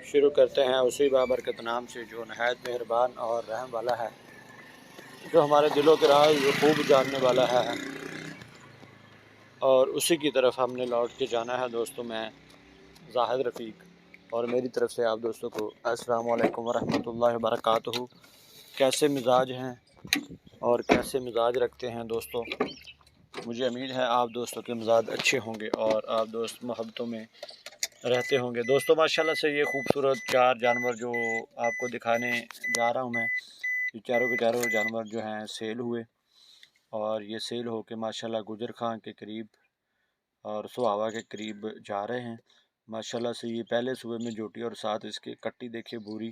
شروع کرتے ہیں اسی بابرکت نام سے جو نہایت مہربان اور رحم والا ہے، جو ہمارے دلوں کے راز خوب جاننے والا ہے، اور اسی کی طرف ہم نے لوٹ کے جانا ہے۔ دوستوں، میں زاہد رفیق اور میری طرف سے آپ دوستوں کو السلام علیکم ورحمۃ اللہ وبرکاتہ۔ کیسے مزاج ہیں اور کیسے مزاج رکھتے ہیں دوستوں؟ مجھے امید ہے آپ دوستوں کے مزاج اچھے ہوں گے اور آپ دوست محبتوں میں رہتے ہوں گے۔ دوستوں، ماشاءاللہ سے یہ خوبصورت 4 جانور جو آپ کو دکھانے جا رہا ہوں میں، یہ چاروں کے چاروں جانور جو ہیں سیل ہوئے، اور یہ سیل ہو کے ماشاءاللہ گجر خان کے قریب اور سہاوا کے قریب جا رہے ہیں۔ ماشاءاللہ سے یہ پہلے صوبے میں جوٹی اور ساتھ اس کے کٹی دیکھیے بھوری،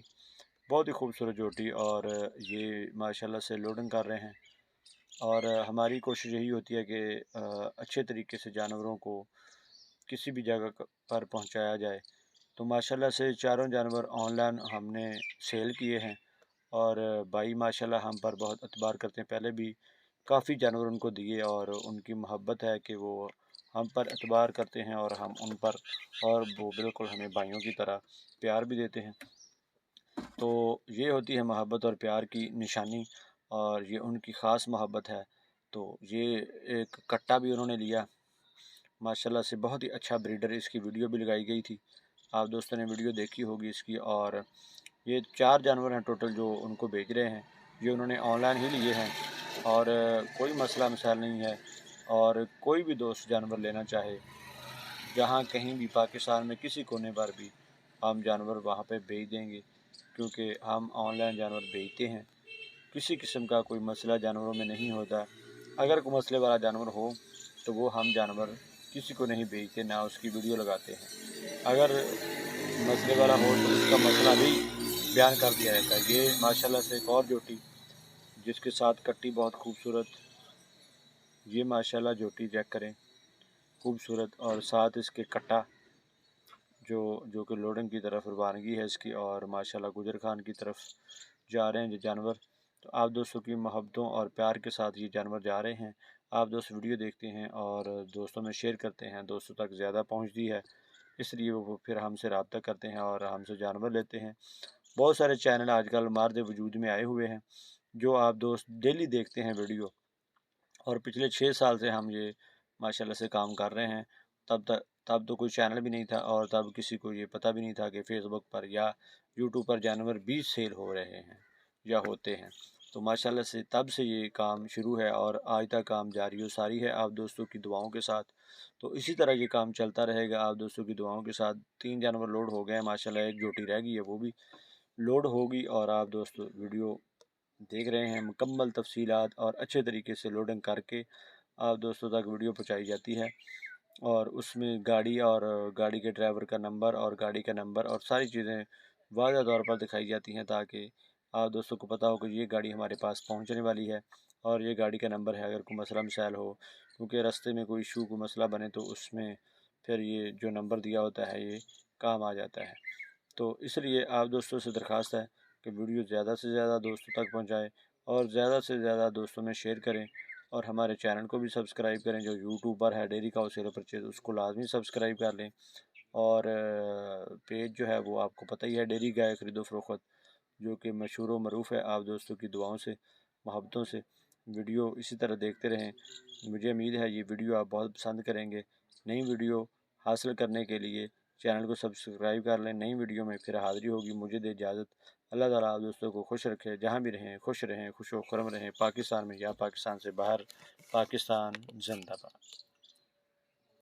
بہت ہی خوبصورت جوٹی، اور یہ ماشاءاللہ سے لوڈنگ کر رہے ہیں۔ اور ہماری کوشش یہی ہوتی ہے کہ اچھے طریقے سے جانوروں کو کسی بھی جگہ پر پہنچایا جائے۔ تو ماشاءاللہ سے چاروں جانور آن لائن ہم نے سیل کیے ہیں، اور بھائی ماشاءاللہ ہم پر بہت اعتبار کرتے ہیں۔ پہلے بھی کافی جانور ان کو دیے، اور ان کی محبت ہے کہ وہ ہم پر اعتبار کرتے ہیں اور ہم ان پر، اور وہ بالکل ہمیں بھائیوں کی طرح پیار بھی دیتے ہیں۔ تو یہ ہوتی ہے محبت اور پیار کی نشانی، اور یہ ان کی خاص محبت ہے۔ تو یہ ایک کٹا بھی انہوں نے لیا ماشاءاللہ سے، بہت ہی اچھا بریڈر، اس کی ویڈیو بھی لگائی گئی تھی، آپ دوستوں نے ویڈیو دیکھی ہوگی اس کی۔ اور یہ 4 جانور ہیں ٹوٹل جو ان کو بیچ رہے ہیں، یہ انہوں نے آن لائن ہی لیے ہیں، اور کوئی مسئلہ مسائل نہیں ہے۔ اور کوئی بھی دوست جانور لینا چاہے، جہاں کہیں بھی پاکستان میں کسی کونے پر بھی، ہم جانور وہاں پہ بیچ دیں گے، کیونکہ ہم آن لائن جانور بیچتے ہیں۔ کسی قسم کا کوئی مسئلہ جانوروں میں نہیں ہوتا۔ اگر کوئی مسئلے والا جانور ہو تو وہ ہم جانور کسی کو نہیں بیچتے، نہ اس کی ویڈیو لگاتے ہیں۔ اگر مسئلے والا ہو تو اس کا مسئلہ بھی بیان کر دیا جاتا ہے۔ یہ ماشاءاللہ سے ایک اور جوٹی جس کے ساتھ کٹی بہت خوبصورت، یہ ماشاءاللہ جوٹی چیک کریں، خوبصورت، اور ساتھ اس کے کٹا جو کہ لوڈنگ کی طرف روانگی ہے اس کی، اور ماشاءاللہ گجر خان کی طرف جا رہے ہیں یہ جانور۔ تو آپ دوستوں کی محبتوں اور پیار کے ساتھ یہ جانور جا رہے ہیں۔ آپ دوست ویڈیو دیکھتے ہیں اور دوستوں میں شیئر کرتے ہیں، دوستوں تک زیادہ پہنچتی ہے، اس لیے وہ پھر ہم سے رابطہ کرتے ہیں اور ہم سے جانور لیتے ہیں۔ بہت سارے چینل آج کل مارد وجود میں آئے ہوئے ہیں جو آپ دوست ڈیلی دیکھتے ہیں ویڈیو، اور پچھلے 6 سال سے ہم یہ ماشاءاللہ سے کام کر رہے ہیں۔ تب تو کوئی چینل بھی نہیں تھا، اور تب کسی کو یہ پتہ بھی نہیں تھا کہ فیس بک پر یا یوٹیوب پر جانور بھی سیل ہو رہے ہیں یا ہوتے ہیں۔ تو ماشاءاللہ سے تب سے یہ کام شروع ہے، اور آج تک کام جاری و ساری ہے آپ دوستوں کی دعاؤں کے ساتھ۔ تو اسی طرح یہ کام چلتا رہے گا آپ دوستوں کی دعاؤں کے ساتھ۔ 3 جانور لوڈ ہو گئے ہیں ماشاءاللہ، ایک جوٹی رہ گئی ہے، وہ بھی لوڈ ہوگی، اور آپ دوست ویڈیو دیکھ رہے ہیں۔ مکمل تفصیلات اور اچھے طریقے سے لوڈنگ کر کے آپ دوستوں تک ویڈیو پہنچائی جاتی ہے، اور اس میں گاڑی اور گاڑی کے ڈرائیور کا نمبر اور گاڑی کا نمبر اور ساری چیزیں واضح طور پر دکھائی جاتی ہیں، تاکہ آپ دوستوں کو پتہ ہو کہ یہ گاڑی ہمارے پاس پہنچنے والی ہے، اور یہ گاڑی کا نمبر ہے۔ اگر کوئی مسئلہ مسائل ہو، کیونکہ رستے میں کوئی ایشو، کوئی مسئلہ بنے، تو اس میں پھر یہ جو نمبر دیا ہوتا ہے یہ کام آ جاتا ہے۔ تو اس لیے آپ دوستوں سے درخواست ہے کہ ویڈیو زیادہ سے زیادہ دوستوں تک پہنچائیں، اور زیادہ سے زیادہ دوستوں میں شیئر کریں، اور ہمارے چینل کو بھی سبسکرائب کریں۔ جو یوٹیوب پر ہے ڈیری کاؤ سیل و پرچیز، اس کو لازمی سبسکرائب کر لیں، اور پیج جو ہے وہ آپ کو پتہ ہی ہے، ڈیری گائے خرید و فروخت، جو کہ مشہور و معروف ہے آپ دوستوں کی دعاؤں سے، محبتوں سے۔ ویڈیو اسی طرح دیکھتے رہیں، مجھے امید ہے یہ ویڈیو آپ بہت پسند کریں گے۔ نئی ویڈیو حاصل کرنے کے لیے چینل کو سبسکرائب کر لیں۔ نئی ویڈیو میں پھر حاضری ہوگی، مجھے دے اجازت۔ اللہ تعالیٰ آپ دوستوں کو خوش رکھے، جہاں بھی رہیں خوش رہیں، خوش و خرم رہیں، پاکستان میں یا پاکستان سے باہر۔ پاکستان زندہ باد۔